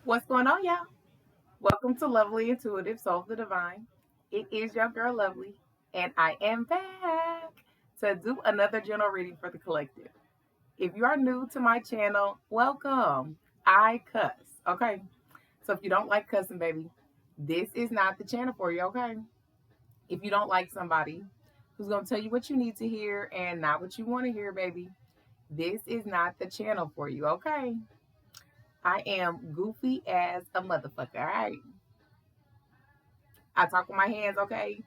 What's going on, y'all? Welcome to Lovely Intuitive Soul of the Divine. It is your girl Lovely, and I am back to do another general reading for the collective. If you are new to my channel, welcome. I cuss, okay? So if you don't like cussing, baby, this is not the channel for you, okay? If you don't like somebody who's gonna tell you what you need to hear and not what you want to hear, baby, this is not the channel for you, okay? I am goofy as a motherfucker, all right? I talk with my hands, okay?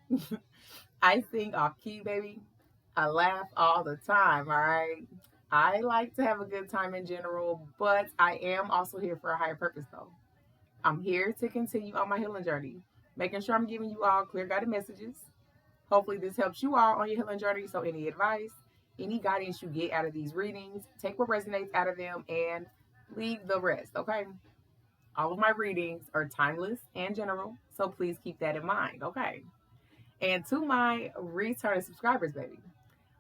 I sing off key, baby. I laugh all the time, all right? I like to have a good time in general, but I am also here for a higher purpose, though. I'm here to continue on my healing journey, making sure I'm giving you all clear guided messages. Hopefully, this helps you all on your healing journey. So, any advice, any guidance you get out of these readings, take what resonates out of them and leave the rest, okay? All of my readings are timeless and general, so please keep that in mind, okay? And to my returning subscribers, baby,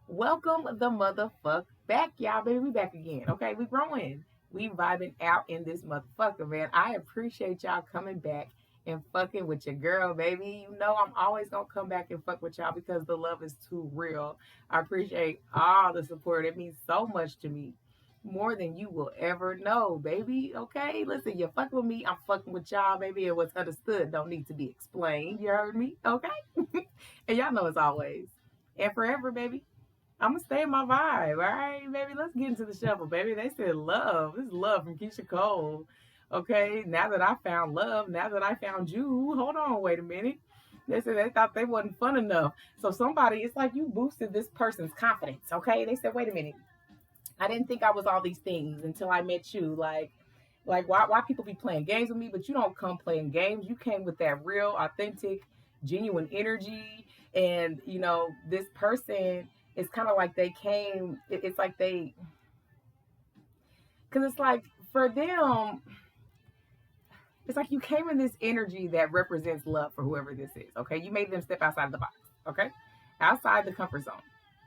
welcome the motherfuck back, y'all, baby. We back again, okay? We growing. We vibing out in this motherfucker, man. I appreciate y'all coming back and fucking with your girl, baby. You know I'm always gonna come back and fuck with y'all because the love is too real. I appreciate all the support. It means so much to me. More than you will ever know, baby. Okay? Listen, you're fucking with me. I'm fucking with y'all, baby. And what's understood don't need to be explained. You heard me? Okay? And y'all know it's always and forever, baby. I'm gonna stay in my vibe. All right, baby. Let's get into the shuffle, baby. They said love. This is love from Keisha Cole. Okay, now that I found love, now that I found you, hold on, wait a minute. They said they thought they wasn't fun enough. So somebody, it's like you boosted this person's confidence. Okay, they said, wait a minute. I didn't think I was all these things until I met you. Like why people be playing games with me, but you don't come playing games. You came with that real, authentic, genuine energy, and this person. It's kind of like they came. It's like because it's like for them, it's like you came in this energy that represents love for whoever this is. Okay, you made them step outside of the box. Okay, outside the comfort zone.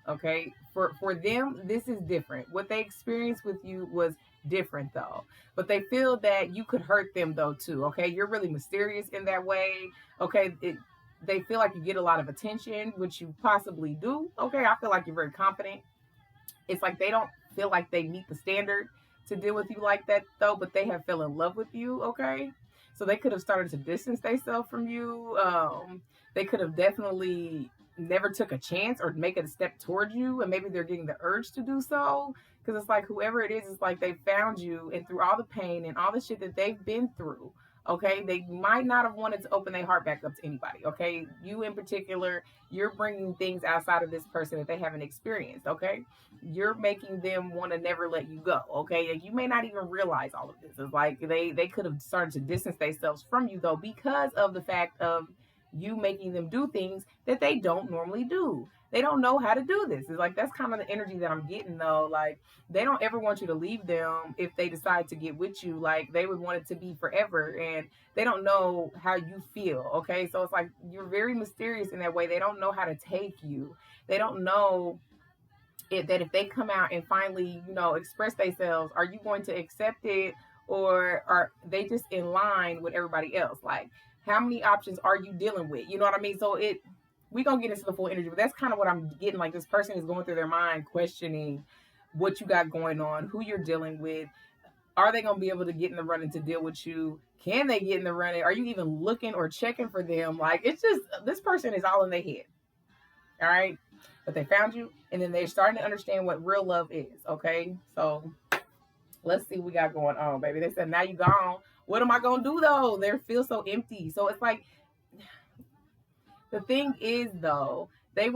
Okay, for them, this is different. What they experienced with you was different though, but they feel that you could hurt them though too. Okay, you're really mysterious in that way. Okay, they feel like you get a lot of attention, which you possibly do. Okay, I feel like you're very confident. It's like they don't feel like they meet the standard to deal with you like that though, but they have fell in love with you. Okay, so they could have started to distance themselves from you. They could have definitely never took a chance or make it a step towards you, and maybe they're getting the urge to do so because it's like whoever it is, it's like they found you, and through all the pain and all the shit that they've been through, okay, they might not have wanted to open their heart back up to anybody. Okay, you in particular, you're bringing things outside of this person that they haven't experienced. Okay, you're making them want to never let you go. Okay, and you may not even realize all of this. It's like they could have started to distance themselves from you though because of the fact of you making them do things that they don't normally do. They don't know how to do this. It's like that's kind of the energy that I'm getting though. Like they don't ever want you to leave them if they decide to get with you. Like they would want it to be forever, and they don't know how you feel. Okay, so it's like you're very mysterious in that way. They don't know how to take you. They don't know that if they come out and finally express themselves, are you going to accept it, or are they just in line with everybody else? Like how many options are you dealing with? You know what I mean? So we gonna get into the full energy, but that's kind of what I'm getting. Like this person is going through their mind questioning what you got going on, who you're dealing with. Are they gonna be able to get in the running to deal with you? Can they get in the running? Are you even looking or checking for them? Like it's just this person is all in their head. All right, but they found you, and then they're starting to understand what real love is. Okay, so let's see what we got going on, baby. They said now you gone. What am I gonna do though? They feel so empty. So it's like the thing is though, they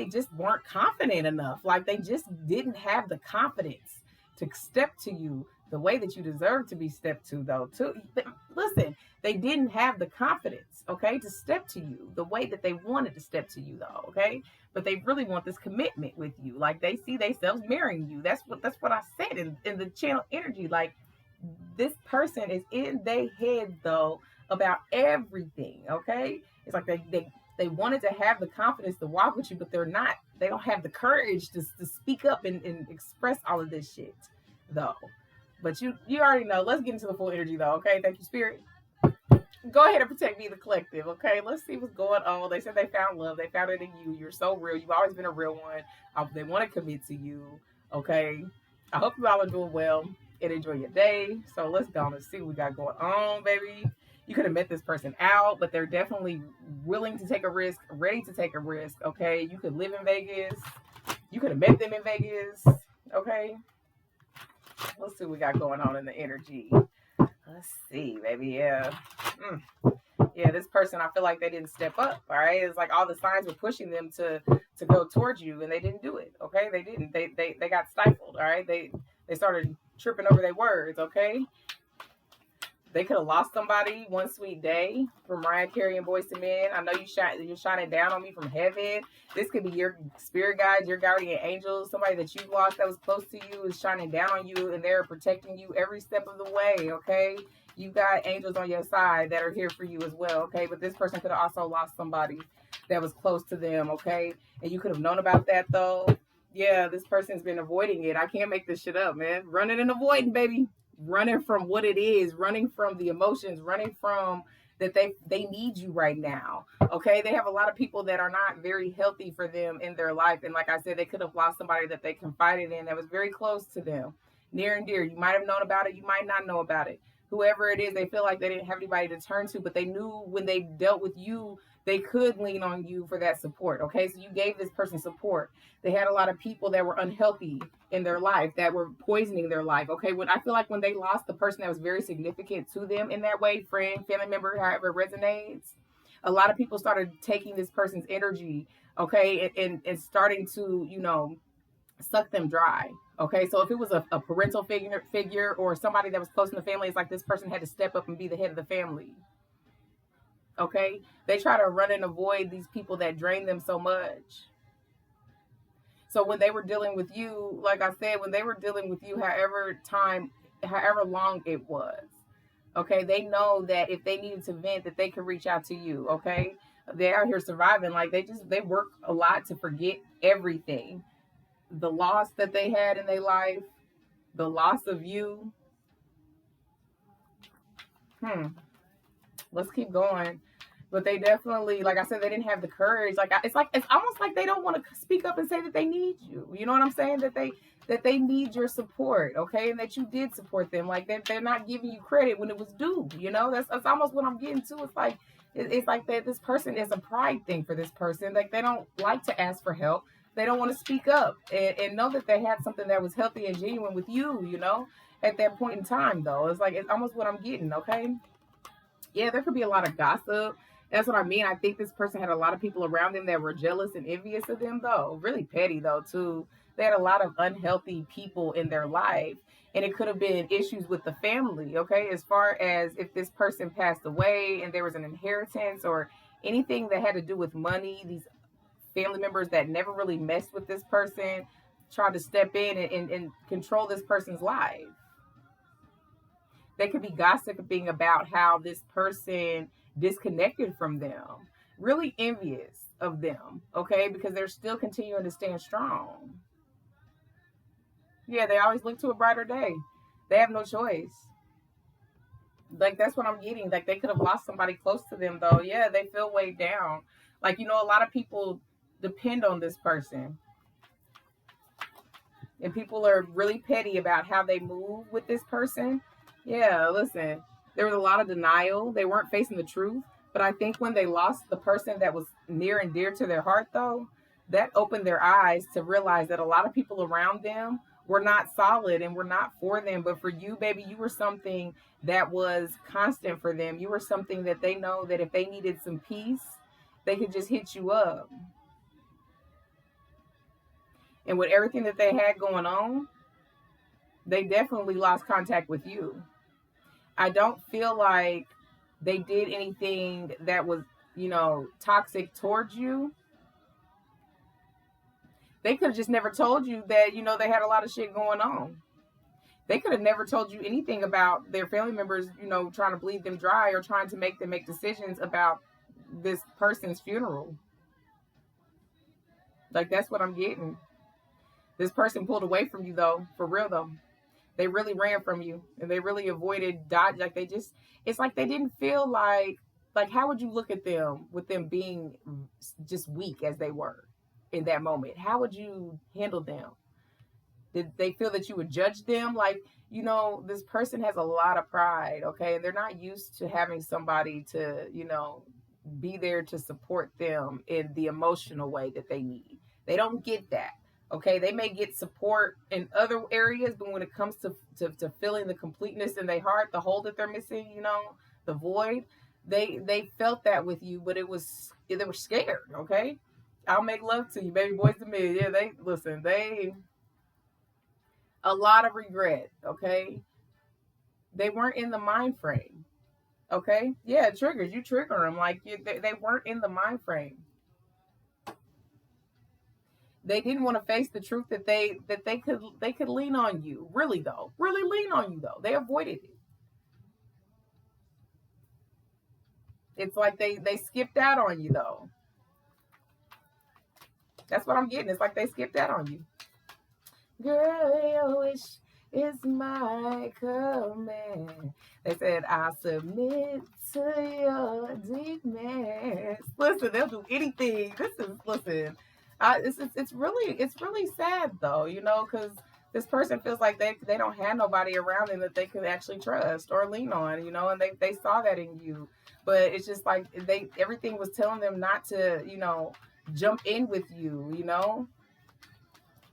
just weren't confident enough. Like they just didn't have the confidence to step to you the way that you deserve to be stepped to though. Listen, they didn't have the confidence, okay, to step to you the way that they wanted to step to you though, okay? But they really want this commitment with you. Like they see themselves marrying you. That's what I said in the channel energy. Like this person is in their head though about everything, okay? It's like they wanted to have the confidence to walk with you, but they don't have the courage to speak up and express all of this shit though. But you already know. Let's get into the full energy though, okay? Thank you, Spirit. Go ahead and protect me, the collective, okay? Let's see what's going on. They said they found love. They found it in you. You're so real. You've always been a real one. They want to commit to you, okay? I hope you all are doing well and enjoy your day. So let's go and see what we got going on, baby. You could have met this person out, but they're definitely willing to take a risk, ready to take a risk, okay? You could live in Vegas. You could have met them in Vegas, okay? Let's see what we got going on in the energy. Let's see, baby. Yeah. Yeah, this person, I feel like they didn't step up. All right. It's like all the signs were pushing them to go towards you and they didn't do it. Okay. They didn't. They got stifled. All right. They started tripping over their words. Okay. They could have lost somebody one sweet day from Mariah Carey and Boyz II Men. I know you're shining down on me from heaven. This could be your spirit guides, your guardian angels, somebody that you lost that was close to you is shining down on you and they're protecting you every step of the way, okay? You got angels on your side that are here for you as well, okay? But this person could have also lost somebody that was close to them, okay? And you could have known about that though. Yeah, this person's been avoiding it. I can't make this shit up, man. Running and avoiding, baby. Running from what it is, running from the emotions, running from that they need you right now. Okay, they have a lot of people that are not very healthy for them in their life, and like I said, they could have lost somebody that they confided in that was very close to them, near and dear. You might have known about it, you might not know about it. Whoever it is, they feel like they didn't have anybody to turn to, but they knew when they dealt with you, they could lean on you for that support. Okay, so you gave this person support. They had a lot of people that were unhealthy in their life that were poisoning their life. Okay, when I feel like when they lost the person that was very significant to them in that way, friend, family member, however it resonates, a lot of people started taking this person's energy, okay, and starting to, suck them dry. Okay, so if it was a parental figure or somebody that was close in the family, it's like this person had to step up and be the head of the family. Okay, they try to run and avoid these people that drain them so much. So when they were dealing with you, like I said, when they were dealing with you, however long it was, okay, they know that if they needed to vent, that they could reach out to you. Okay, they're out here surviving. Like they work a lot to forget everything, the loss that they had in their life, the loss of you. Let's keep going. But they definitely, like I said, they didn't have the courage. It's almost like they don't want to speak up and say that they need you. You know what I'm saying? That they need your support, okay, and that you did support them. Like they're not giving you credit when it was due. That's almost what I'm getting to. It's like that this person is a pride thing for this person. Like they don't like to ask for help. They don't want to speak up and know that they had something that was healthy and genuine with you. At that point in time, though, it's almost what I'm getting. Okay, yeah, there could be a lot of gossip. That's what I mean. I think this person had a lot of people around them that were jealous and envious of them, though. Really petty, though, too. They had a lot of unhealthy people in their life. And it could have been issues with the family, okay? As far as if this person passed away and there was an inheritance or anything that had to do with money, these family members that never really messed with this person tried to step in and control this person's life. They could be gossiping about how this person disconnected from them, really envious of them, okay, because they're still continuing to stand strong. Yeah, they always look to a brighter day. They have no choice. Like that's what I'm getting. Like they could have lost somebody close to them though. Yeah, they feel weighed down. Like a lot of people depend on this person. And people are really petty about how they move with this person. Yeah, listen, there was a lot of denial. They weren't facing the truth. But I think when they lost the person that was near and dear to their heart, though, that opened their eyes to realize that a lot of people around them were not solid and were not for them. But for you, baby, you were something that was constant for them. You were something that they know that if they needed some peace, they could just hit you up. And with everything that they had going on, they definitely lost contact with you. I don't feel like they did anything that was, toxic towards you. They could have just never told you that, they had a lot of shit going on. They could have never told you anything about their family members, trying to bleed them dry or trying to make them make decisions about this person's funeral. Like, that's what I'm getting. This person pulled away from you, though, for real, though. They really ran from you, and they really avoided dodge. Like they just, it's like they didn't feel like how would you look at them with them being just weak as they were in that moment? How would you handle them? Did they feel that you would judge them? Like, this person has a lot of pride, okay? And they're not used to having somebody to, be there to support them in the emotional way that they need. They don't get that. Okay, they may get support in other areas, but when it comes to feeling the completeness in their heart, the hole that they're missing, the void, they felt that with you, but they were scared. Okay, I'll make love to you, baby boys to me. Yeah, they a lot of regret. Okay, they weren't in the mind frame. Okay, yeah, triggers, you trigger them like they weren't in the mind frame. They didn't want to face the truth that they could lean on you. Really though, really lean on you though. They avoided it. It's like they skipped out on you though. That's what I'm getting. It's like they skipped out on you. Girl, your wish is my command. They said I submit to your demands. Listen, they'll do anything. It's really sad though, because this person feels like they don't have nobody around them that they can actually trust or lean on, and they saw that in you. But it's just like everything was telling them not to, jump in with you.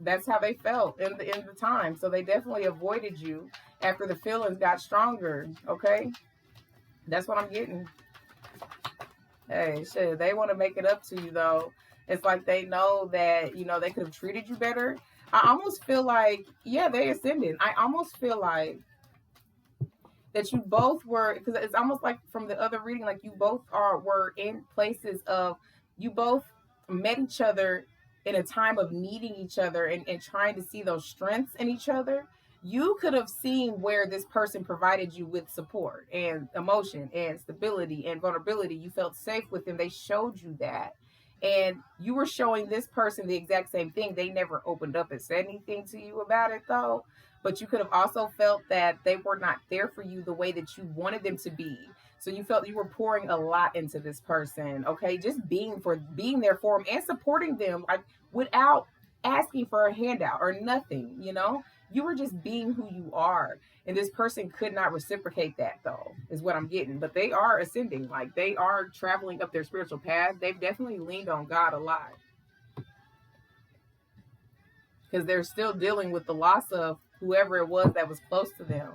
That's how they felt in the time. So they definitely avoided you after the feelings got stronger. Okay, that's what I'm getting. Hey, shit, they want to make it up to you though. It's like they know that they could have treated you better. I almost feel like, yeah, they ascended. I almost feel like that you both were, because it's almost like from the other reading, like you both were in places of, you both met each other in a time of needing each other and trying to see those strengths in each other. You could have seen where this person provided you with support and emotion and stability and vulnerability. You felt safe with them. They showed you that. And you were showing this person the exact same thing. They never opened up and said anything to you about it, though. But you could have also felt that they were not there for you the way that you wanted them to be. So you felt you were pouring a lot into this person, okay? Just being there for them and supporting them, like without asking for a handout or nothing, You were just being who you are. And this person could not reciprocate that, though, is what I'm getting. But they are ascending. Like, they are traveling up their spiritual path. They've definitely leaned on God a lot. Because they're still dealing with the loss of whoever it was that was close to them.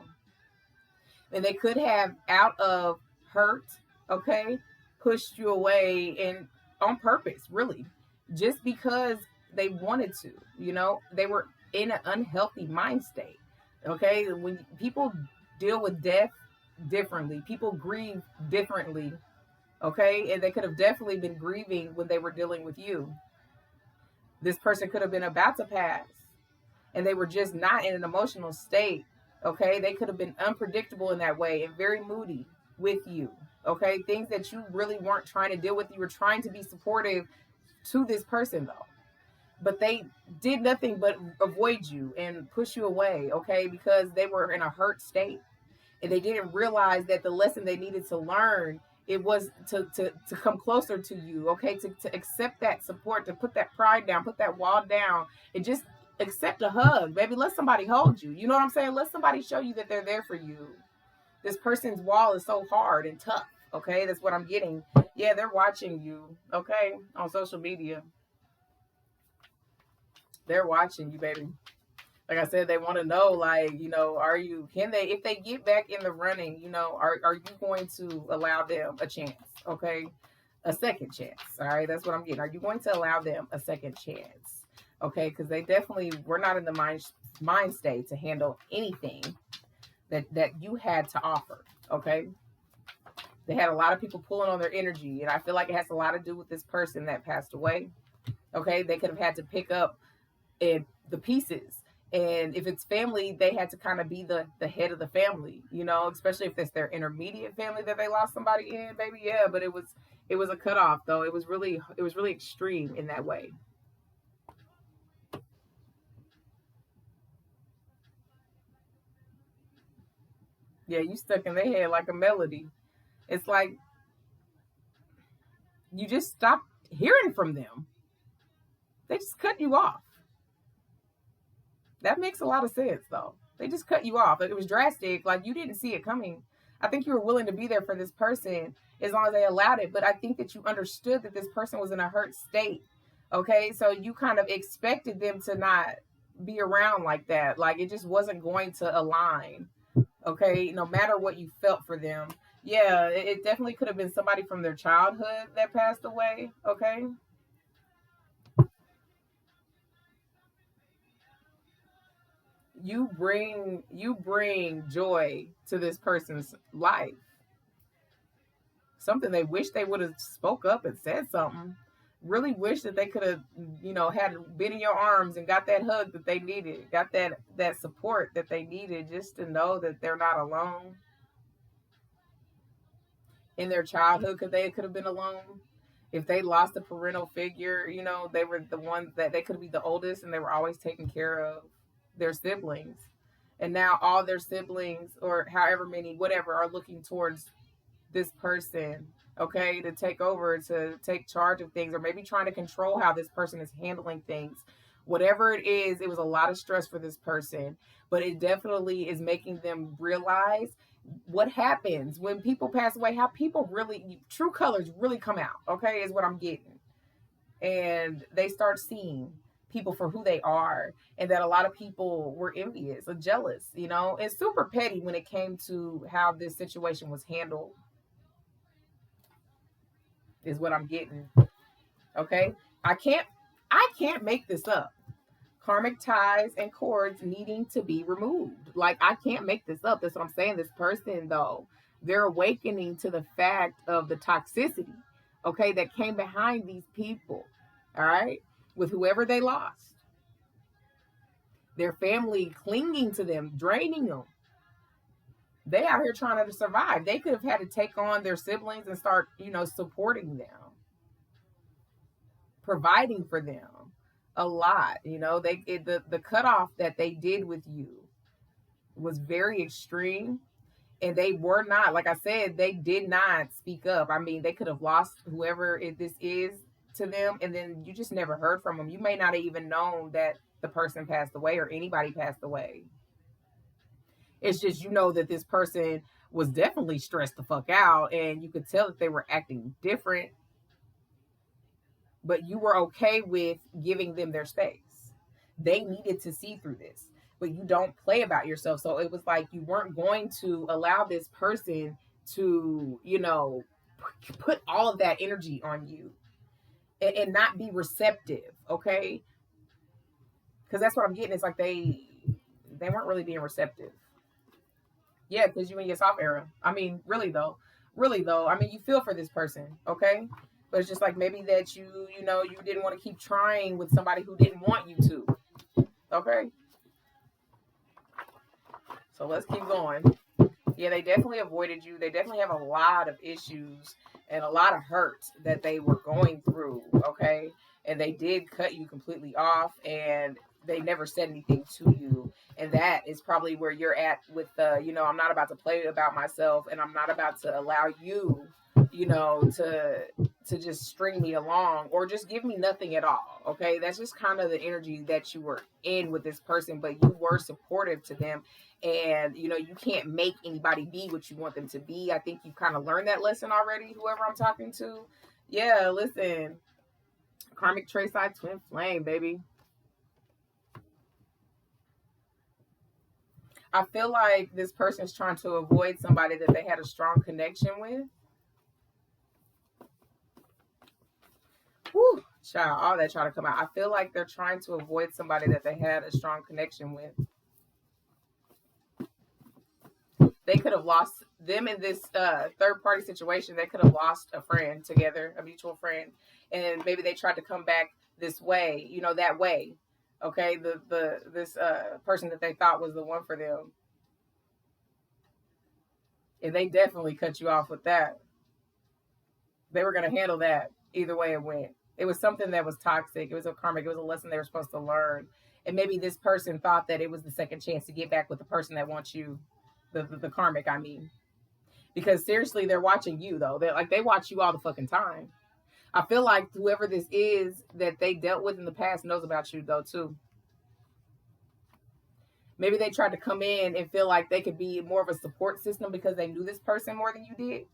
And they could have, out of hurt, okay, pushed you away and on purpose, really. Just because they wanted to, they were in an unhealthy mind state. Okay, when people deal with death differently, people grieve differently. Okay, and they could have definitely been grieving when they were dealing with you. This person could have been about to pass, and they were just not in an emotional state. Okay, they could have been unpredictable in that way and very moody with you. Okay, things that you really weren't trying to deal with. You were trying to be supportive to this person, though. But they did nothing but avoid you and push you away, okay, because they were in a hurt state. And they didn't realize that the lesson they needed to learn, it was to come closer to you, okay, to accept that support, to put that pride down, put that wall down, and just accept a hug, baby. Let somebody hold you. You know what I'm saying? Let somebody show you that they're there for you. This person's wall is so hard and tough, okay? That's what I'm getting. Yeah, they're watching you, okay, on social media. They're watching you, baby. Like I said, they want to know, like, if they get back in the running, are you going to allow them a chance? Okay. A second chance. All right. That's what I'm getting. Are you going to allow them a second chance? Okay. Because they definitely were not in the mind state to handle anything that you had to offer. Okay. They had a lot of people pulling on their energy. And I feel like it has a lot to do with this person that passed away. Okay. They could have had to pick up the pieces, and if it's family, they had to kind of be the head of the family, especially if it's their intermediate family that they lost somebody in, baby. Yeah, but it was a cutoff, though. It was really extreme in that way. Yeah, you stuck in their head like a melody. It's like you just stopped hearing from them. They just cut you off. That makes a lot of sense, though. They just cut you off. Like, it was drastic. Like, you didn't see it coming. I think you were willing to be there for this person as long as they allowed it. But I think that you understood that this person was in a hurt state. Okay. So you kind of expected them to not be around like that. Like, it just wasn't going to align. Okay. No matter what you felt for them. Yeah. It definitely could have been somebody from their childhood that passed away. Okay. You bring joy to this person's life, something they wish they would have spoke up and said something. Really wish that they could have, had been in your arms and got that hug that they needed, got that support that they needed, just to know that they're not alone in their childhood, because they could have been alone. If they lost a parental figure, they were the ones that they could be the oldest and they were always taking care of their siblings. And now all their siblings, or however many, whatever, are looking towards this person, okay, to take over, to take charge of things, or maybe trying to control how this person is handling things. Whatever it is, it was a lot of stress for this person, but it definitely is making them realize what happens when people pass away, how people really, true colors really come out, okay, is what I'm getting. And they start seeing people for who they are, and that a lot of people were envious or jealous, and super petty when it came to how this situation was handled, is what I'm getting. Okay. I can't make this up. Karmic ties and cords needing to be removed. Like, I can't make this up. That's what I'm saying. This person, though, they're awakening to the fact of the toxicity, okay, that came behind these people. All right. With whoever they lost. Their family clinging to them, draining them. They out here trying to survive. They could have had to take on their siblings and start, supporting them, providing for them a lot. The cutoff that they did with you was very extreme, and they were not, like I said, they did not speak up. I mean, they could have lost whoever this is to them, and then you just never heard from them. You may not have even known that the person passed away or anybody passed away. It's just, that this person was definitely stressed the fuck out, and you could tell that they were acting different, but you were okay with giving them their space. They needed to see through this, but you don't play about yourself. So it was like you weren't going to allow this person to, put all of that energy on you and not be receptive, okay? Because that's what I'm getting. It's like they weren't really being receptive. Yeah, because you in your soft era. I mean, really though, I mean, you feel for this person, okay? But it's just like maybe that you didn't want to keep trying with somebody who didn't want you to, okay? So let's keep going. Yeah, they definitely avoided you. They definitely have a lot of issues and a lot of hurt that they were going through, okay? And they did cut you completely off, and they never said anything to you. And that is probably where you're at with the, I'm not about to play about myself, and I'm not about to allow you, to just string me along or just give me nothing at all. Okay. That's just kind of the energy that you were in with this person, but you were supportive to them. And, you can't make anybody be what you want them to be. I think you kind of learned that lesson already, whoever I'm talking to. Yeah, listen. Karmic trait side twin flame, baby. I feel like this person's trying to avoid somebody that they had a strong connection with. Whew, child, all that trying to come out. I feel like they're trying to avoid somebody that they had a strong connection with. They could have lost them in this third party situation. They could have lost a friend together, a mutual friend, and maybe they tried to come back this way, that way. Okay, this person that they thought was the one for them, and they definitely cut you off with that. They were going to handle that either way it went. It was something that was toxic. It was a karmic. It was a lesson they were supposed to learn. And maybe this person thought that it was the second chance to get back with the person that wants you. The karmic, I mean. Because seriously, they're watching you though. They watch you all the fucking time. I feel like whoever this is that they dealt with in the past knows about you though too. Maybe they tried to come in and feel like they could be more of a support system because they knew this person more than you did.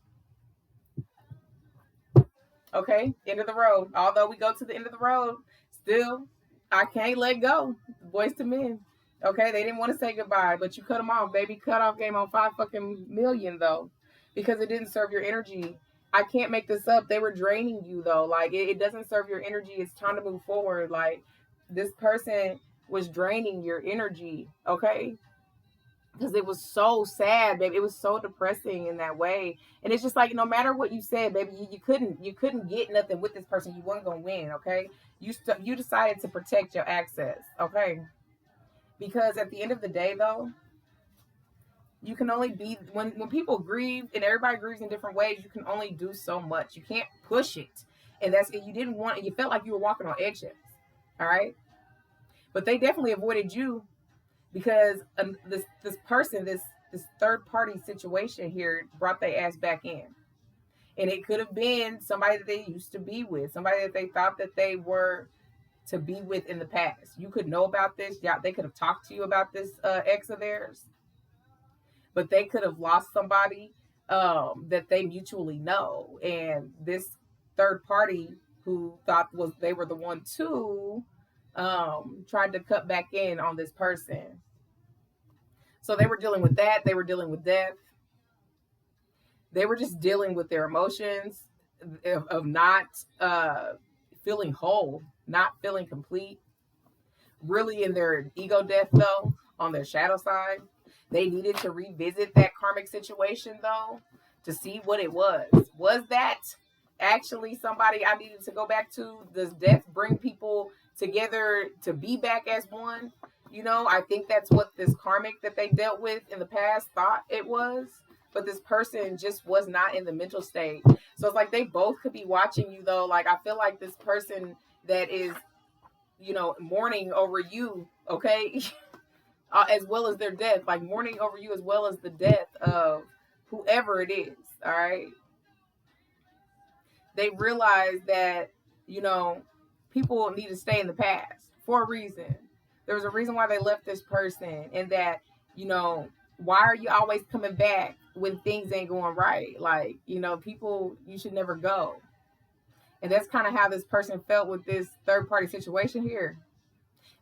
Okay, end of the road. Although we go to the end of the road, still, I can't let go. Boys to men. Okay, they didn't want to say goodbye, but you cut them off, baby. Cut off game on 5 fucking million though, because it didn't serve your energy. I can't make this up. They were draining you though. Like it doesn't serve your energy. It's time to move forward. Like this person was draining your energy. Okay, because it was so sad, baby. It was so depressing in that way. And it's just like no matter what you said, baby, you couldn't get nothing with this person. You weren't gonna win. Okay, you decided to protect your access. Okay, because at the end of the day, though, you can only be when people grieve and everybody grieves in different ways. You can only do so much. You can't push it, and that's you didn't want it. You felt like you were walking on eggshells. All right, but they definitely avoided you because this person, this third party situation here brought their ass back in. And it could have been somebody that they used to be with, somebody that they thought that they were to be with in the past. You could know about this. Yeah, they could have talked to you about this ex of theirs, but they could have lost somebody that they mutually know. And this third party who thought they were the one to tried to cut back in on this person. So they were dealing with that. They were dealing with death. They were just dealing with their emotions of not feeling whole, not feeling complete. Really in their ego death, though, on their shadow side. They needed to revisit that karmic situation, though, to see what it was. Was that actually somebody I needed to go back to? Does death bring people together to be back as one? You know, I think that's what this karmic that they dealt with in the past thought it was. But this person just was not in the mental state. So it's like they both could be watching you, though. Like, I feel like this person that is, you know, mourning over you, okay, as well as their death, like mourning over you as well as the death of whoever it is, all right? They realize that, you know, people need to stay in the past for a reason. There was a reason why they left this person, and that, you know, why are you always coming back when things ain't going right? Like, you know, people, you should never go. And that's kind of how this person felt with this third party situation here.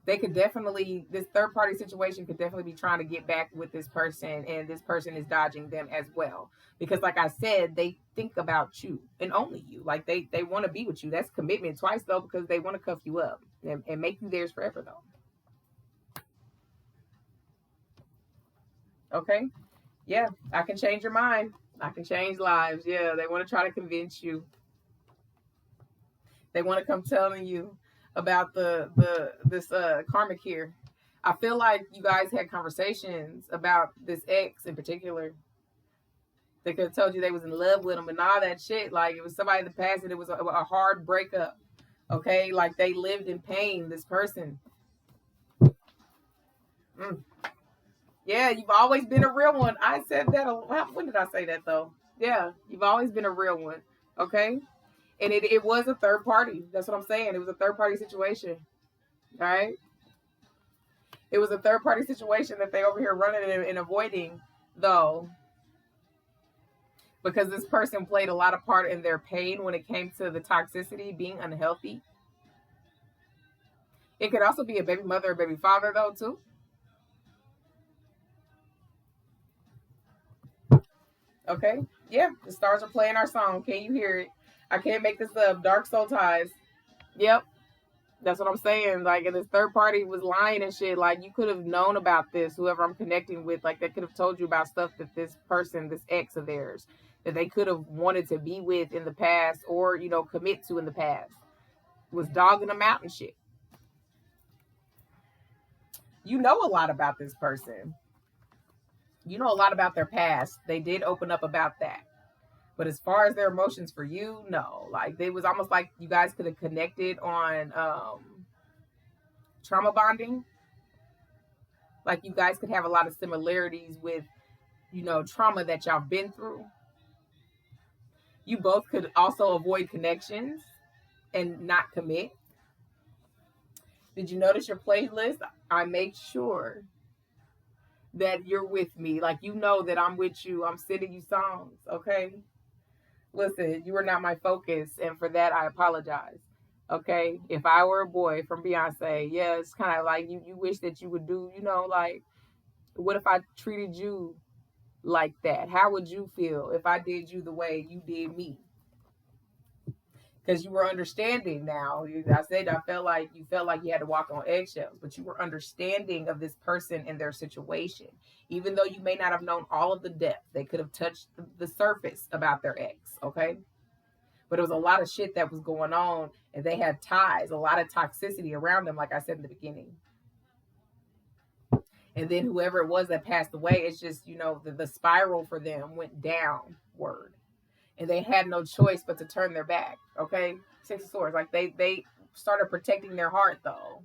They could definitely, this third party situation could definitely be trying to get back with this person, and this person is dodging them as well. Because like I said, they think about you and only you. Like they want to be with you. That's commitment twice though, because they want to cuff you up and make you theirs forever though. Okay. Yeah, I can change your mind. I can change lives. Yeah, they want to try to convince you. They want to come telling you about this karmic here. I feel like you guys had conversations about this ex in particular. They could have told you they was in love with him and all that shit. Like it was somebody in the past and it was a hard breakup. Okay, like they lived in pain. This person. Mm. Yeah, you've always been a real one. I said that. When did I say that though? Yeah, you've always been a real one. Okay, and it was a third party. That's what I'm saying. It was a third party situation. All right. It was a third party situation that they over here running and avoiding, though, because this person played a lot of part in their pain when it came to the toxicity, being unhealthy. It could also be a baby mother or baby father, though, too. Okay. Yeah, the stars are playing our song. Can you hear it? I can't make this up. Dark soul ties. Yep. That's what I'm saying. Like, and this third party was lying and shit. Like, you could have known about this, whoever I'm connecting with. Like, they could have told you about stuff that this person, this ex of theirs, that they could have wanted to be with in the past or, you know, commit to in the past. Was dogging them out and shit. You know a lot about this person. You know a lot about their past. They did open up about that. But as far as their emotions for you, no. Like, it was almost like you guys could have connected on trauma bonding. Like, you guys could have a lot of similarities with trauma that y'all been through. You both could also avoid connections and not commit. Did you notice your playlist? I make sure that you're with me. Like, that I'm with you. I'm sending you songs, okay? Listen, you are not my focus, and for that I apologize. Okay? If I were a boy from Beyonce, yeah, it's kind of like you wish that you would do, like, what if I treated you like that? How would you feel if I did you the way you did me? Because you were understanding now. I said I felt like you had to walk on eggshells, but you were understanding of this person and their situation. Even though you may not have known all of the depth, they could have touched the surface about their ex, okay? But it was a lot of shit that was going on, and they had ties, a lot of toxicity around them, like I said in the beginning. And then whoever it was that passed away, it's just, the spiral for them went downward. And they had no choice but to turn their back, okay? Six of Swords. Like, they started protecting their heart, though.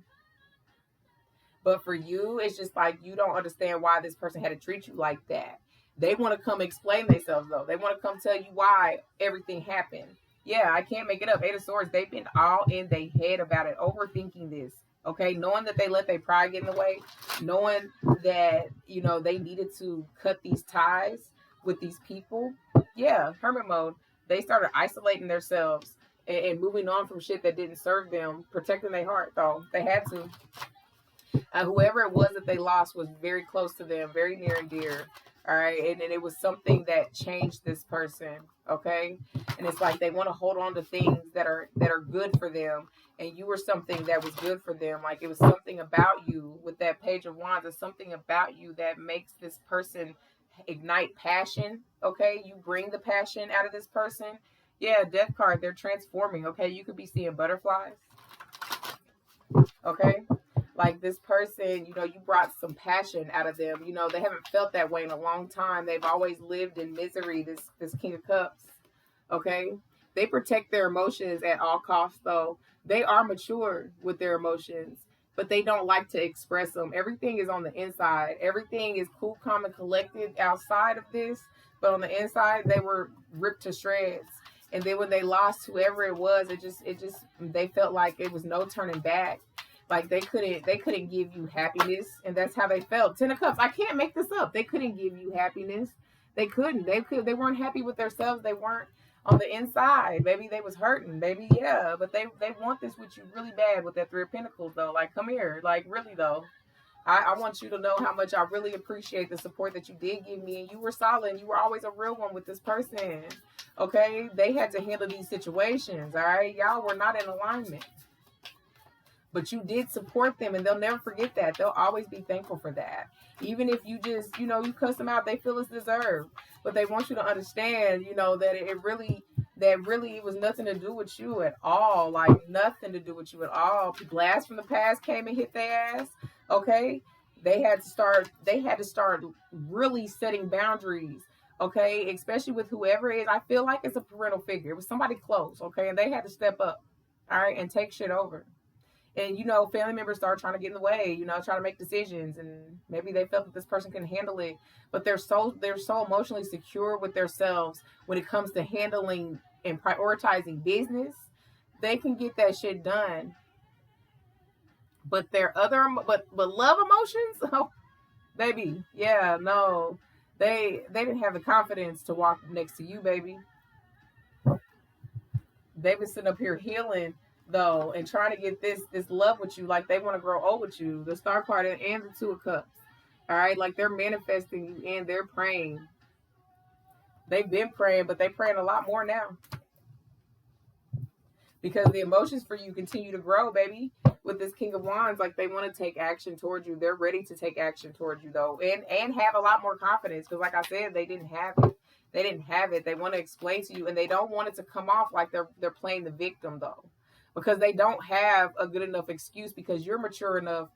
But for you, it's just like you don't understand why this person had to treat you like that. They want to come explain themselves, though. They want to come tell you why everything happened. Yeah, I can't make it up. Eight of Swords, they've been all in their head about it, overthinking this, okay? Knowing that they let their pride get in the way, knowing that, they needed to cut these ties with these people. Yeah, hermit mode. They started isolating themselves and moving on from shit that didn't serve them, protecting their heart, though. They had to. Whoever it was that they lost was very close to them, very near and dear. All right. And it was something that changed this person. Okay. And it's like they want to hold on to things that are good for them. And you were something that was good for them. Like, it was something about you with that Page of Wands. It's something about you that makes this person ignite passion. Okay. You bring the passion out of this person. Yeah. Death card. They're transforming. Okay. You could be seeing butterflies. Okay. Like, this person, you brought some passion out of them. They haven't felt that way in a long time. They've always lived in misery, this King of Cups. Okay? They protect their emotions at all costs, though. They are mature with their emotions, but they don't like to express them. Everything is on the inside. Everything is cool, calm, and collected outside of this, but on the inside, they were ripped to shreds. And then when they lost whoever it was, they felt like it was no turning back. Like, they couldn't give you happiness, and that's how they felt. Ten of Cups. I can't make this up. They couldn't give you happiness. They couldn't. They weren't happy with themselves. They weren't on the inside. Maybe they was hurting. Maybe, yeah. But they want this with you really bad with that Three of Pentacles, though. Like, come here. Like, really, though. I want you to know how much I really appreciate the support that you did give me. And you were solid. You were always a real one with this person. Okay? They had to handle these situations. All right? Y'all were not in alignment. But you did support them, and they'll never forget that. They'll always be thankful for that. Even if you just, you cuss them out, they feel it's deserved. But they want you to understand, that it was nothing to do with you at all. Like, nothing to do with you at all. Blast from the past came and hit their ass. Okay? They had to start really setting boundaries. Okay? Especially with whoever it is. I feel like it's a parental figure. It was somebody close. Okay? And they had to step up. All right? And take shit over. And, family members start trying to get in the way, trying to make decisions. And maybe they felt that this person can handle it. But they're so emotionally secure with themselves when it comes to handling and prioritizing business. They can get that shit done. But but love emotions? Oh, baby. Yeah, no. They didn't have the confidence to walk next to you, baby. They've been sitting up here healing, though, and trying to get this love with you. Like, they want to grow old with you. The Star card and the Two of Cups. All right, like, they're manifesting you and they're praying. They've been praying, but they're praying a lot more now, because the emotions for you continue to grow, baby. With this King of Wands, like, they want to take action towards you. They're ready to take action towards you, though, and have a lot more confidence, because, like I said, they didn't have it. They want to explain to you, and they don't want it to come off like they're playing the victim, though. Because they don't have a good enough excuse, because you're mature enough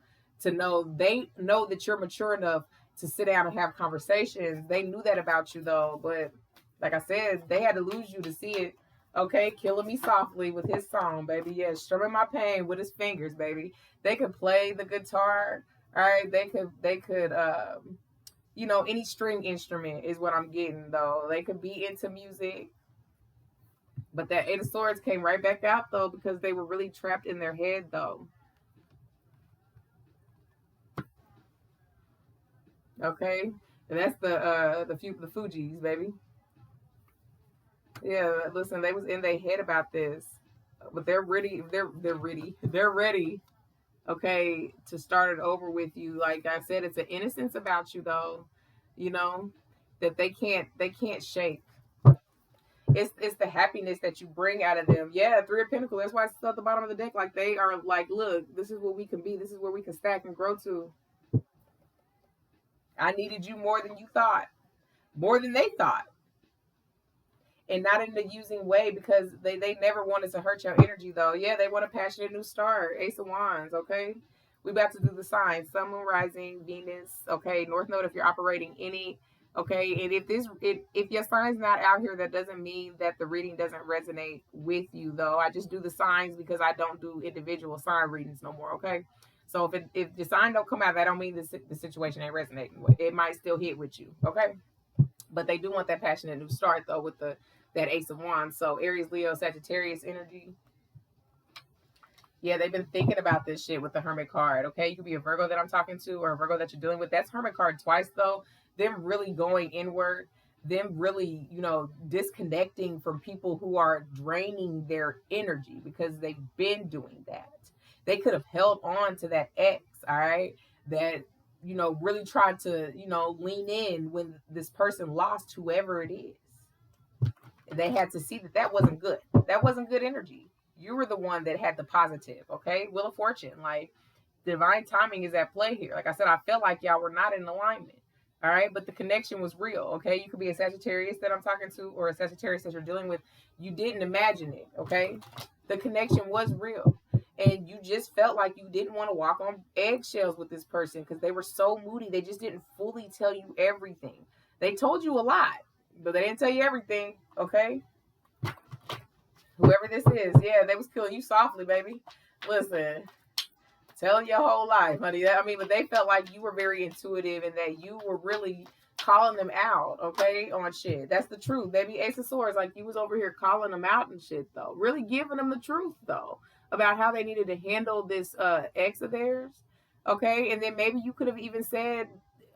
to know, they know that you're mature enough to sit down and have conversations. They knew that about you, though. But like I said, they had to lose you to see it. Okay, Killing Me Softly with his song, baby. Yeah, strumming my pain with his fingers, baby. They could play the guitar. All right, they could you know, any string instrument is what I'm getting, though. They could be into music. But that Eight of Swords came right back out, though, because they were really trapped in their head, though. Okay? And that's the Fugees, baby. Yeah, listen, they was in their head about this. But they're ready. They're ready. They're ready, okay, to start it over with you. Like I said, it's an innocence about you, though, you know, that they can't shake. It's the happiness that you bring out of them. Yeah, Three of Pentacles. That's why it's at the bottom of the deck. Like they are like, look, this is what we can be. This is where we can stack and grow to. I needed you more than you thought, more than they thought, and not in the using way, because they never wanted to hurt your energy, though. Yeah, they want a passionate new start. Ace of Wands. Okay, we about to do the signs: Sun, Moon, Rising, Venus. Okay, North Node if you're operating any. Okay, and if your sign's not out here, that doesn't mean that the reading doesn't resonate with you, though. I just do the signs because I don't do individual sign readings no more. Okay, so if the sign don't come out, that don't mean the situation ain't resonating. It might still hit with you. Okay, but they do want that passionate new start, though, with that Ace of Wands. So Aries, Leo, Sagittarius energy. Yeah, they've been thinking about this shit with the Hermit card. Okay, you could be a Virgo that I'm talking to, or a Virgo that you're dealing with. That's Hermit card twice, though. Them really going inward, them really, you know, disconnecting from people who are draining their energy, because they've been doing that. They could have held on to that ex, all right, that, you know, really tried to, you know, lean in when this person lost whoever it is. They had to see that that wasn't good. That wasn't good energy. You were the one that had the positive, okay? Wheel of Fortune, like divine timing is at play here. Like I said, I felt like y'all were not in alignment, all right? But the connection was real, okay? You could be a Sagittarius that I'm talking to, or a Sagittarius that you're dealing with. You didn't imagine it, okay? The connection was real. And you just felt like you didn't want to walk on eggshells with this person because they were so moody. They just didn't fully tell you everything. They told you a lot, but they didn't tell you everything, okay? Whoever this is, yeah, they was killing you softly, baby. Listen, telling your whole life, honey. I mean, but they felt like you were very intuitive and that you were really calling them out, okay, on shit. That's the truth, baby. Ace of Swords, like you was over here calling them out and shit, though. Really giving them the truth, though, about how they needed to handle this ex of theirs, okay? And then maybe you could have even said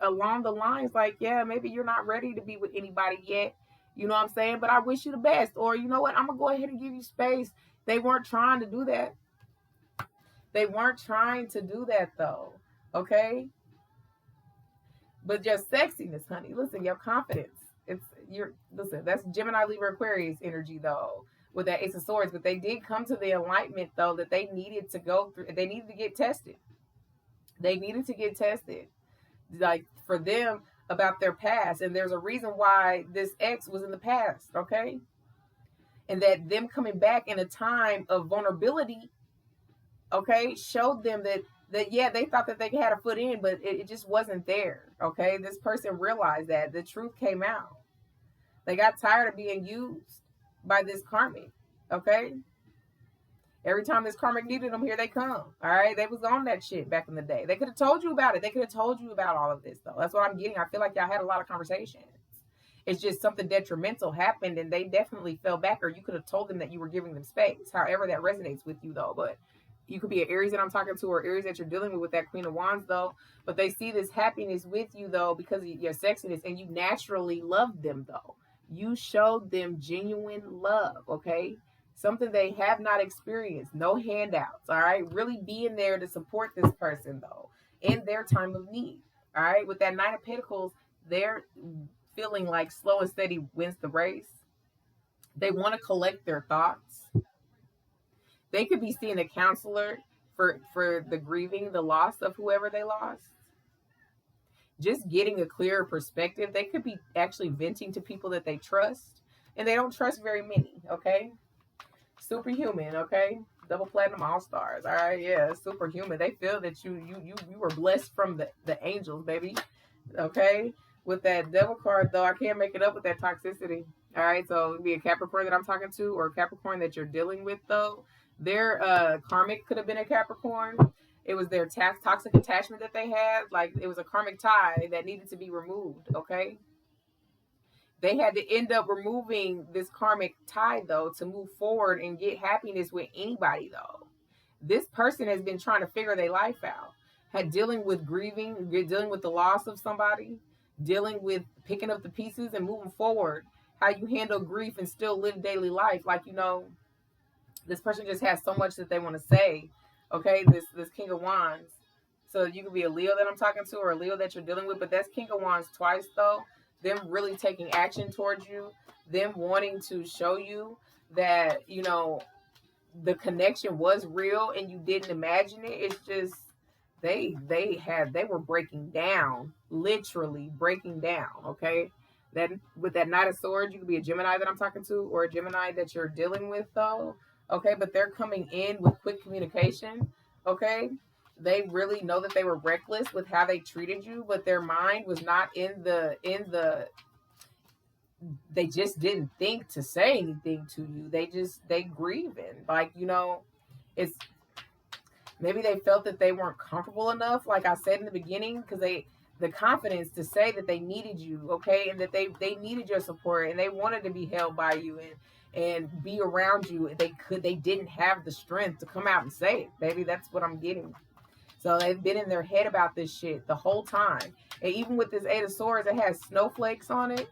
along the lines like, yeah, maybe you're not ready to be with anybody yet. You know what I'm saying? But I wish you the best. Or you know what? I'm going to go ahead and give you space. They weren't trying to do that. They weren't trying to do that, though. Okay? But your sexiness, honey. Listen, your confidence. Listen, that's Gemini, Libra, Aquarius energy, though, with that Ace of Swords. But they did come to the enlightenment, though, that they needed to go through. They needed to get tested. They needed to get tested. Like, for them, about their past, and there's a reason why this ex was in the past, okay? And that them coming back in a time of vulnerability, okay, showed them that yeah, they thought that they had a foot in, but it just wasn't there, okay? This person realized that the truth came out. They got tired of being used by this karmic, okay? Every time this karmic needed them, here they come. All right. They was on that shit back in the day. They could have told you about it. They could have told you about all of this, though. That's what I'm getting. I feel like y'all had a lot of conversations. It's just something detrimental happened and they definitely fell back, or you could have told them that you were giving them space. However, that resonates with you, though. But you could be an Aries that I'm talking to, or Aries that you're dealing with that Queen of Wands, though. But they see this happiness with you, though, because of your sexiness, and you naturally love them, though. You showed them genuine love, okay? Something they have not experienced. No handouts, all right? Really being there to support this person, though, in their time of need, all right? With that Nine of Pentacles, they're feeling like slow and steady wins the race. They want to collect their thoughts. They could be seeing a counselor for the grieving, the loss of whoever they lost. Just getting a clearer perspective. They could be actually venting to people that they trust, and they don't trust very many, okay? Superhuman, okay? Double platinum all stars. All right, yeah, superhuman. They feel that you were blessed from the angels, baby. Okay? With that devil card, though, I can't make it up with that toxicity. All right, so it'd be a Capricorn that I'm talking to, or a Capricorn that you're dealing with, though. Their karmic could have been a Capricorn. It was their toxic attachment that they had. Like, it was a karmic tie that needed to be removed, okay? They had to end up removing this karmic tie, though, to move forward and get happiness with anybody, though. This person has been trying to figure their life out, had dealing with grieving, dealing with the loss of somebody, dealing with picking up the pieces and moving forward. How you handle grief and still live daily life. Like, this person just has so much that they want to say. Okay, this King of Wands. So you could be a Leo that I'm talking to, or a Leo that you're dealing with, but that's King of Wands twice, though. Them really taking action towards you, them wanting to show you that, the connection was real and you didn't imagine it. It's just they were breaking down, literally breaking down. Okay, that with that Knight of Swords, you could be a Gemini that I'm talking to, or a Gemini that you're dealing with, though. Okay, but they're coming in with quick communication. Okay, they really know that they were reckless with how they treated you, but their mind was not in the they just didn't think to say anything to you. They grieving. Like, it's maybe they felt that they weren't comfortable enough, like I said in the beginning, because the confidence to say that they needed you, okay, and that they needed your support and they wanted to be held by you and be around you. They didn't have the strength to come out and say it, baby. That's what I'm getting. So they've been in their head about this shit the whole time. And even with this Eight of Swords, it has snowflakes on it.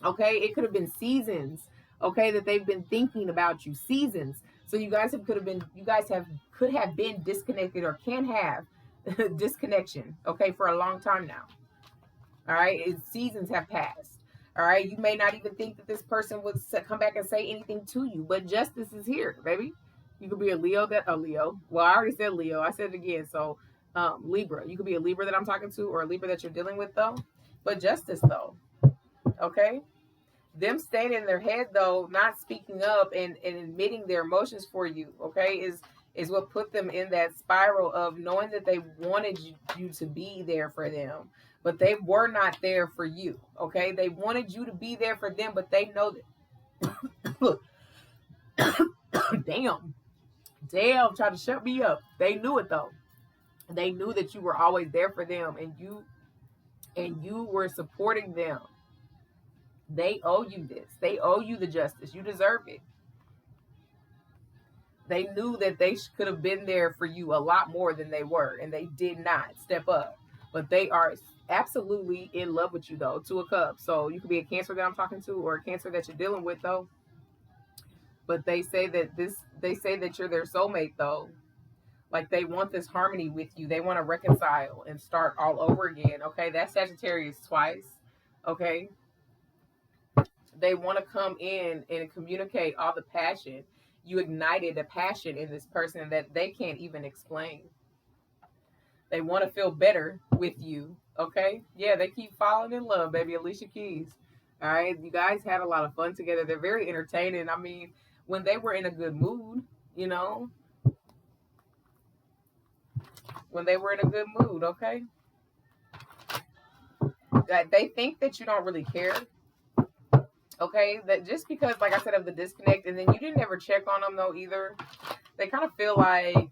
Okay, it could have been seasons, okay, that they've been thinking about you. Seasons. So you guys could have been disconnected, or can have disconnection, okay, for a long time now. All right, seasons have passed. All right, you may not even think that this person would come back and say anything to you, but justice is here, baby. You could be a Leo. Well, I already said Leo. I said it again. So Libra. You could be a Libra that I'm talking to, or a Libra that you're dealing with, though. But justice, though. Okay, them staying in their head, though, not speaking up and admitting their emotions for you, okay, is what put them in that spiral of knowing that they wanted you to be there for them, but they were not there for you. Okay, they wanted you to be there for them, but they know that damn, try to shut me up. They knew it, though. They knew that you were always there for them, and you were supporting them. They owe you this. They owe you the justice. You deserve it. They knew that they could have been there for you a lot more than they were, and they did not step up. But they are absolutely in love with you, though. Two of Cups. So you could be a Cancer that I'm talking to, or a Cancer that you're dealing with, though. But they say that you're their soulmate, though. Like, they want this harmony with you. They want to reconcile and start all over again. Okay, that's Sagittarius twice. Okay. They want to come in and communicate all the passion. You ignited a passion in this person that they can't even explain. They want to feel better with you. Okay? Yeah, they keep falling in love, baby. Alicia Keys. All right? You guys had a lot of fun together. They're very entertaining. I mean, when they were in a good mood, when they were in a good mood, okay? They think that you don't really care. Okay, that just because, like I said, of the disconnect, and then you didn't ever check on them, though, either. They kind of feel like,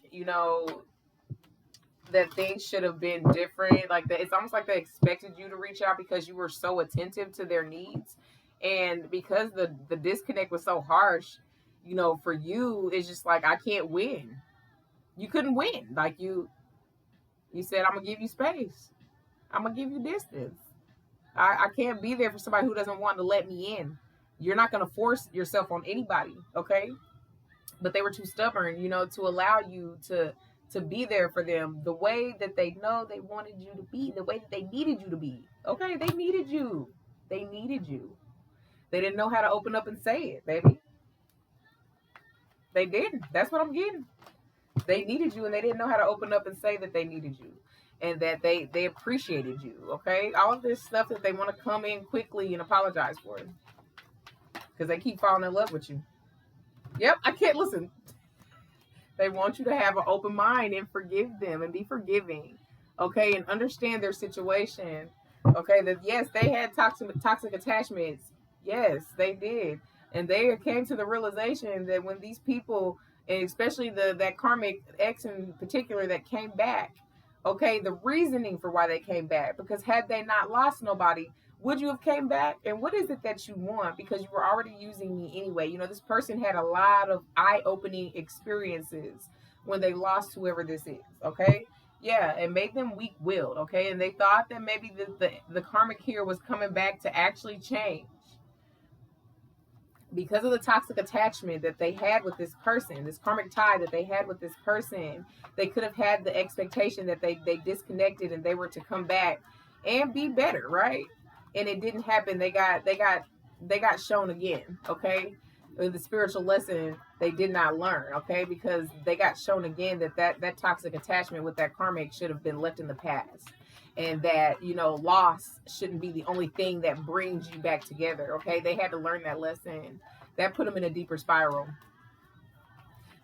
that things should have been different. Like, that it's almost like they expected you to reach out because you were so attentive to their needs. And because the disconnect was so harsh, for you, it's just like, I can't win. You couldn't win. Like, you said, I'm going to give you space. I'm going to give you distance. I can't be there for somebody who doesn't want to let me in. You're not going to force yourself on anybody, okay? But they were too stubborn, to allow you to be there for them the way that they know they wanted you to be, the way that they needed you to be. Okay, they needed you. They needed you. They didn't know how to open up and say it, baby. They didn't. That's what I'm getting. They needed you, and they didn't know how to open up and say that they needed you. And that they appreciated you, okay? All of this stuff that they want to come in quickly and apologize for. Because they keep falling in love with you. Yep, I can't listen. They want you to have an open mind and forgive them and be forgiving, okay? And understand their situation, okay? That, yes, they had toxic attachments. Yes, they did. And they came to the realization that when these people and especially that karmic ex in particular that came back. Okay, the reasoning for why they came back, because had they not lost nobody, would you have came back? And what is it that you want? Because you were already using me anyway. You know, this person had a lot of eye-opening experiences when they lost whoever this is. Okay, yeah, it made them weak-willed. Okay, and they thought that maybe the karmic here was coming back to actually change because of the toxic attachment that they had with this person, this karmic tie that they had with this person. They could have had the expectation that they disconnected and they were to come back and be better, right? And it didn't happen. They got shown again, okay? The spiritual lesson they did not learn, okay? Because they got shown again that toxic attachment with that karmic should have been left in the past, and that, you know, loss shouldn't be the only thing that brings you back together. Okay, they had to learn that lesson. That put them in a deeper spiral.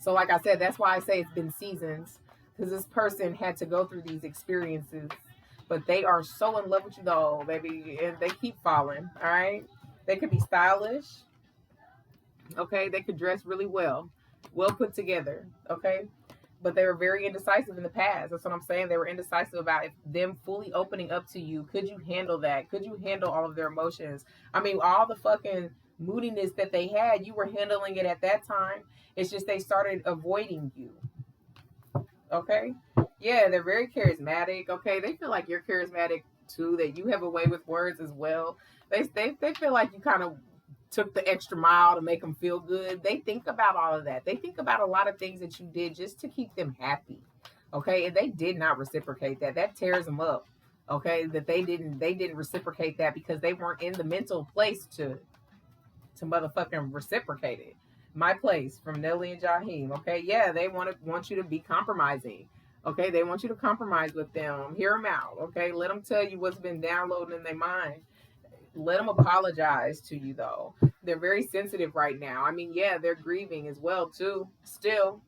So like I said, that's why I say it's been seasons, because this person had to go through these experiences. But they are so in love with you though, baby, and they keep falling. All right, they could be stylish. Okay, they could dress really well put together. Okay, but they were very indecisive in the past. That's what I'm saying. They were indecisive about if them fully opening up to you. Could you handle that? Could you handle all of their emotions? I mean, all the fucking moodiness that they had, you were handling it at that time. It's just they started avoiding you. Okay? Yeah, they're very charismatic. Okay? They feel like you're charismatic too, that you have a way with words as well. They feel like you kind of took the extra mile to make them feel good. They think about all of that. They think about a lot of things that you did just to keep them happy. Okay, and they did not reciprocate that. That tears them up. Okay, that they didn't reciprocate that because they weren't in the mental place to motherfucking reciprocate it. My Place from Nelly and Jaheim. Okay, yeah, they want you to be compromising. Okay, they want you to compromise with them. Hear them out. Okay, let them tell you what's been downloading in their mind. Let them apologize to you though. They're very sensitive right now. I mean, yeah, they're grieving as well too, still,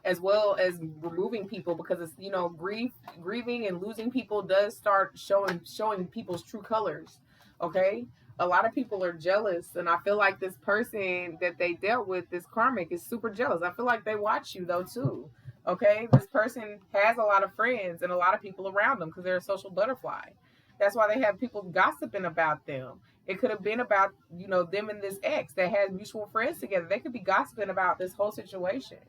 as well as removing people, because it's, you know, grieving and losing people does start showing people's true colors. Okay, a lot of people are jealous, and I feel like this person that they dealt with, this karmic, is super jealous. I feel like they watch you though too. Okay, this person has a lot of friends and a lot of people around them because they're a social butterfly. That's why they have people gossiping about them. It could have been about, you know, them and this ex that had mutual friends together. They could be gossiping about this whole situation.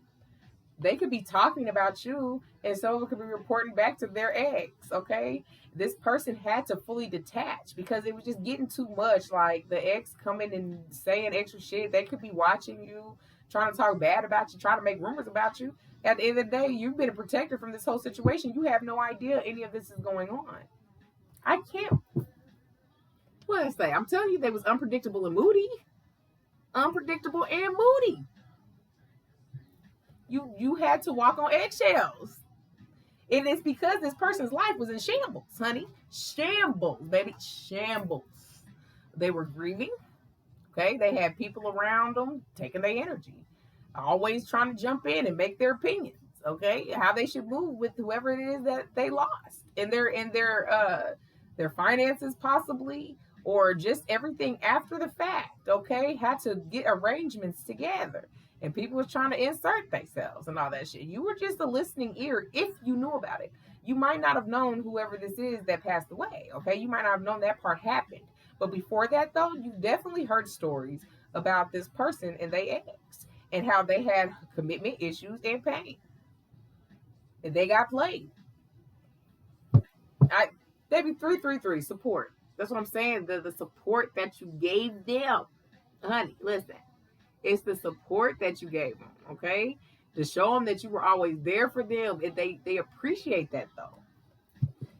They could be talking about you, and someone could be reporting back to their ex. Okay, this person had to fully detach because it was just getting too much. Like the ex coming and saying extra shit. They could be watching you, trying to talk bad about you, trying to make rumors about you. At the end of the day, you've been a protector from this whole situation. You have no idea any of this is going on. I can't. What did I say? I'm telling you, they was unpredictable and moody. Unpredictable and moody. You had to walk on eggshells. And it's because this person's life was in shambles, honey. Shambles, baby. Shambles. They were grieving. Okay. They had people around them taking their energy. Always trying to jump in and make their opinions. Okay. How they should move with whoever it is that they lost. And their finances possibly, or just everything after the fact. Okay. Had to get arrangements together. And people was trying to insert themselves and all that shit. You were just a listening ear if you knew about it. You might not have known whoever this is that passed away, okay? You might not have known that part happened. But before that, though, you definitely heard stories about this person and they ex, and how they had commitment issues and pain. And they got played. Maybe 333 support. That's what I'm saying. The support that you gave them. Honey, listen. It's the support that you gave them, okay? To show them that you were always there for them. And they appreciate that, though.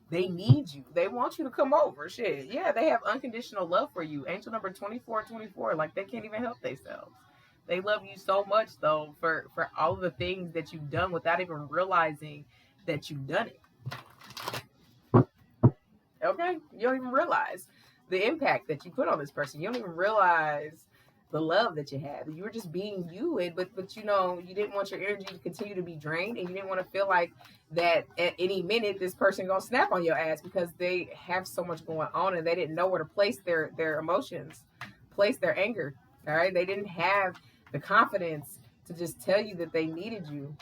They need you. They want you to come over. Shit. Yeah, they have unconditional love for you. Angel number 2424. Like, they can't even help themselves. They love you so much, though, for all of the things that you've done without even realizing that you've done it. Okay? You don't even realize the impact that you put on this person. You don't even realize the love that you had. You were just being you, but you know, you didn't want your energy to continue to be drained, and you didn't want to feel like that at any minute this person gonna snap on your ass because they have so much going on and they didn't know where to place their emotions, place their anger. All right, they didn't have the confidence to just tell you that they needed you.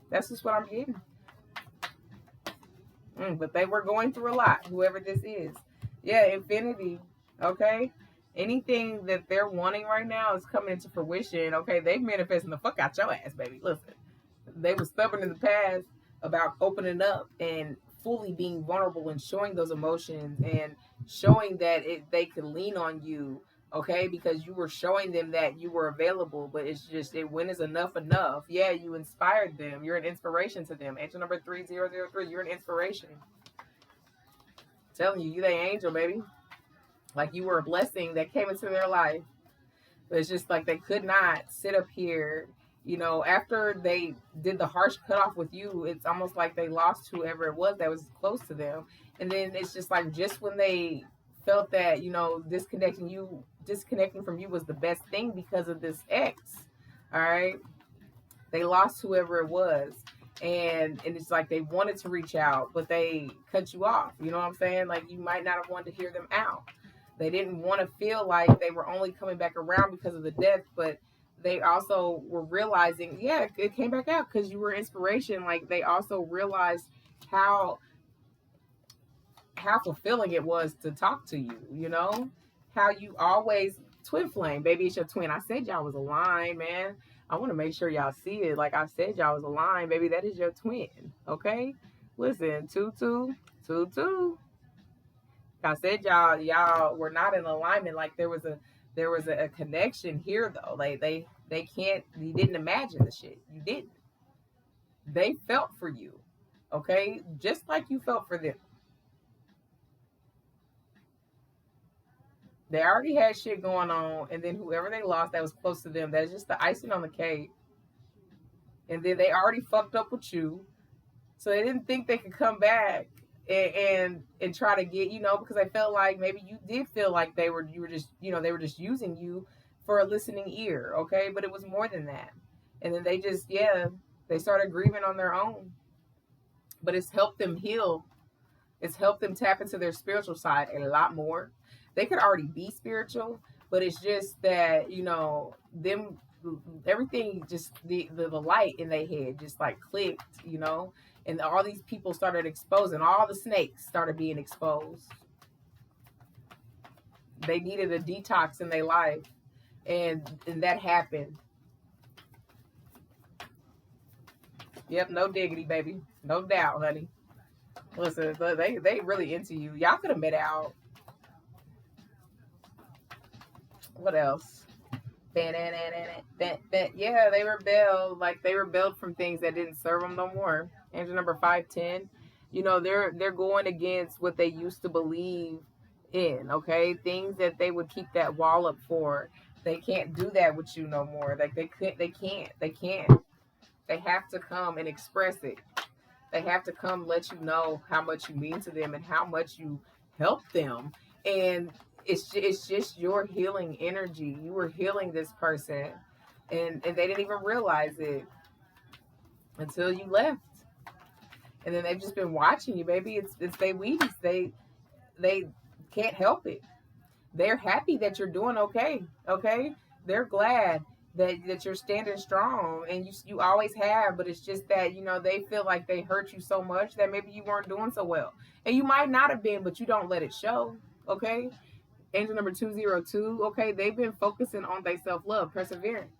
That's just what I'm getting. But they were going through a lot, whoever this is. Yeah, infinity. Okay? Anything that they're wanting right now is coming into fruition. Okay? They manifesting the fuck out your ass, baby. Listen. They were stubborn in the past about opening up and fully being vulnerable and showing those emotions and showing that they could lean on you, okay, because you were showing them that you were available. But it's just, when is enough enough? Yeah, you inspired them. You're an inspiration to them. Angel number 3003, you're an inspiration. I'm telling you, you the angel, baby. Like, you were a blessing that came into their life. But it's just like they could not sit up here. You know, after they did the harsh cutoff with you, it's almost like they lost whoever it was that was close to them. And then it's just like, just when they felt that, you know, disconnecting from you was the best thing because of this ex, all right, they lost whoever it was. And it's like they wanted to reach out, but they cut you off. You know what I'm saying? Like, you might not have wanted to hear them out. They didn't want to feel like they were only coming back around because of the death, but they also were realizing, yeah, it came back out because you were inspiration. Like, they also realized how fulfilling it was to talk to you, you know? How you always, twin flame, baby, it's your twin. I said y'all was aligned, man. I want to make sure y'all see it. Like I said, y'all was aligned, baby. That is your twin, okay? Listen, 2-2-2-2. I said y'all were not in alignment. Like, there was a connection here, though. Like, they can't, you didn't imagine the shit. You didn't. They felt for you, okay? Just like you felt for them. They already had shit going on, and then whoever they lost that was close to them, that's just the icing on the cake. And then they already fucked up with you, so they didn't think they could come back and try to get, you know, because I felt like maybe you did feel like they were just using you for a listening ear, okay? But it was more than that. And then they started grieving on their own. But it's helped them heal. It's helped them tap into their spiritual side a lot more. They could already be spiritual, but it's just that, you know, everything, just the light in their head just like clicked, you know, and all these people started exposing, all the snakes started being exposed. They needed a detox in their life, and that happened. Yep, no diggity, baby, no doubt, honey. Listen, they really into you. Y'all could have met out. What else? Yeah, they rebelled. Like, they rebelled from things that didn't serve them no more. Angel number 510. You know, they're going against what they used to believe in. Okay, things that they would keep that wall up for. They can't do that with you no more. Like, they can't. They have to come and express it. They have to come let you know how much you mean to them and how much you help them. And it's just your healing energy. You were healing this person, and they didn't even realize it until you left. And then they've just been watching you, baby. It's they Wheaties. They can't help it. They're happy that you're doing okay. Okay? They're glad that you're standing strong, and you always have, but it's just that, you know, they feel like they hurt you so much that maybe you weren't doing so well. And you might not have been, but you don't let it show. Okay? Angel number 202, okay, they've been focusing on their self-love, perseverance.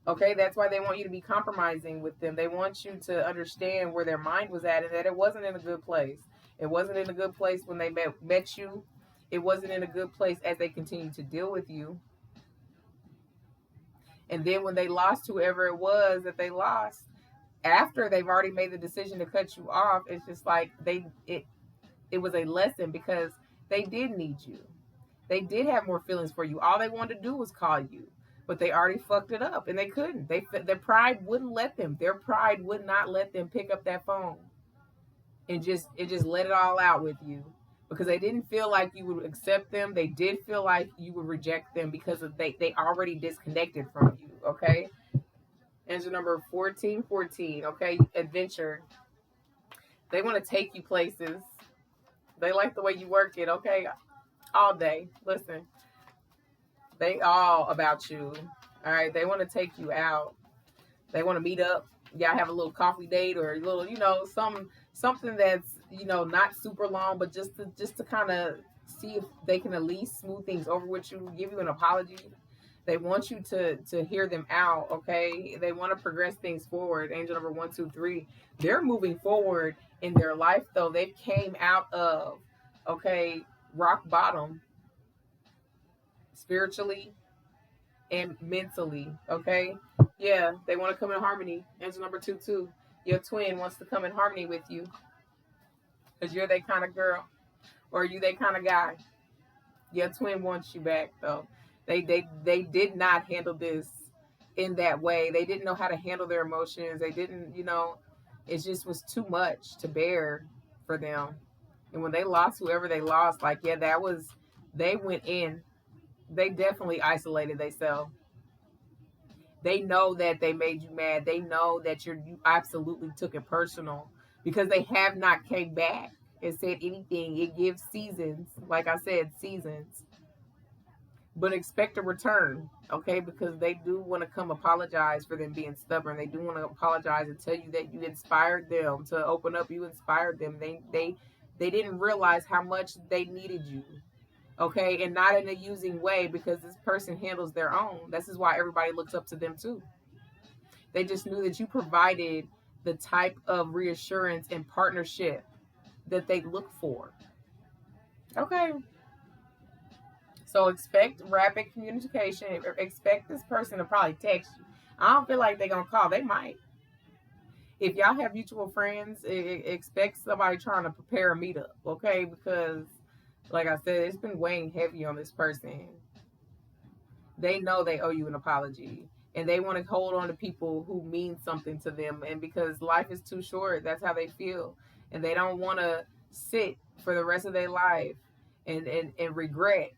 Okay, that's why they want you to be compromising with them. They want you to understand where their mind was at and that it wasn't in a good place. It wasn't in a good place when they met you. It wasn't in a good place as they continued to deal with you. And then when they lost whoever it was that they lost, after they've already made the decision to cut you off, it's just like it was a lesson, because they did need you. They did have more feelings for you. All they wanted to do was call you, but they already fucked it up, and they couldn't. Their pride wouldn't let them. Their pride would not let them pick up that phone and just let it all out with you, because they didn't feel like you would accept them. They did feel like you would reject them because they already disconnected from you. Okay. Answer number 1414. Okay, adventure. They want to take you places. They like the way you work it. Okay. All day. Listen, they all about you. All right, they want to take you out. They want to meet up. Y'all have a little coffee date or a little, something that's, not super long, but just to kind of see if they can at least smooth things over with you, give you an apology. They want you to hear them out, okay? They want to progress things forward. Angel number 123. They're moving forward in their life, though. They came out of, okay, rock bottom spiritually and mentally, okay? Yeah, they want to come in harmony. Angel number 22. Your twin wants to come in harmony with you because you're that kind of girl or you that kind of guy. Your twin wants you back, though. They did not handle this in that way. They didn't know how to handle their emotions. They didn't, it just was too much to bear for them. And when they lost whoever they lost, like, yeah, they went in. They definitely isolated themselves. They know that they made you mad. They know that you absolutely took it personal because they have not came back and said anything. It gives seasons, like I said, seasons. But expect a return, okay? Because they do want to come apologize for them being stubborn. They do want to apologize and tell you that you inspired them to open up. You inspired them. They didn't realize how much they needed you, okay? And not in a using way because this person handles their own. This is why everybody looks up to them too. They just knew that you provided the type of reassurance and partnership that they look for, okay? So expect rapid communication. Expect this person to probably text you. I don't feel like they're going to call. They might. If y'all have mutual friends, expect somebody trying to prepare a meetup, okay? Because, like I said, it's been weighing heavy on this person. They know they owe you an apology. And they want to hold on to people who mean something to them. And because life is too short, that's how they feel. And they don't want to sit for the rest of their life and regret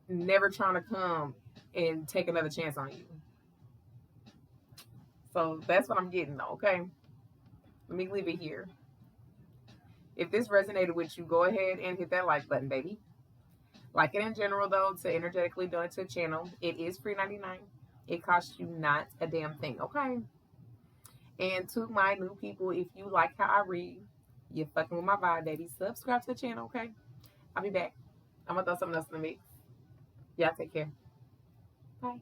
never trying to come and take another chance on you. So that's what I'm getting though, okay? Let me leave it here. If this resonated with you, go ahead and hit that like button, baby. Like it in general though, to energetically donate to the channel. It is free 99. It costs you not a damn thing, okay? And to my new people, if you like how I read, you're fucking with my vibe, baby. Subscribe to the channel, okay? I'll be back. I'm gonna throw something else in the mix. Y'all take care. Bye.